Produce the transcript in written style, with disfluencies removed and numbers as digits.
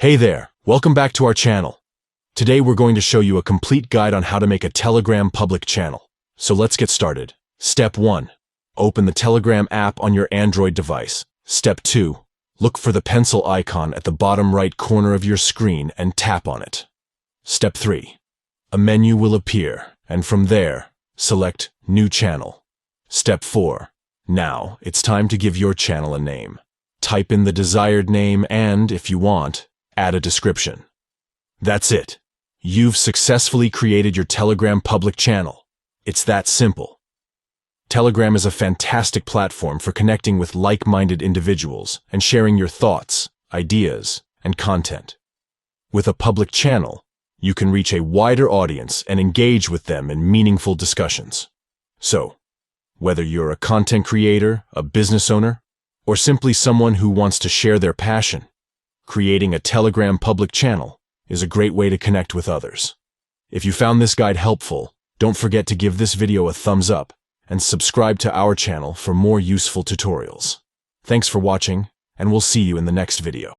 Hey there, welcome back to our channel. Today we're going to show you a complete guide on how to make a Telegram public channel. So let's get started. Step 1. Open the Telegram app on your Android device. Step 2. Look for the pencil icon at the bottom right corner of your screen and tap on it. Step 3. A menu will appear, and from there, select New Channel. Step 4. Now, it's time to give your channel a name. Type in the desired name and, if you want, add a description. That's it. You've successfully created your Telegram public channel. It's that simple. Telegram is a fantastic platform for connecting with like-minded individuals and sharing your thoughts, ideas, and content. With a public channel, you can reach a wider audience and engage with them in meaningful discussions. So, whether you're a content creator, a business owner, or simply someone who wants to share their passion, creating a Telegram public channel is a great way to connect with others. If you found this guide helpful, don't forget to give this video a thumbs up and subscribe to our channel for more useful tutorials. Thanks for watching, and we'll see you in the next video.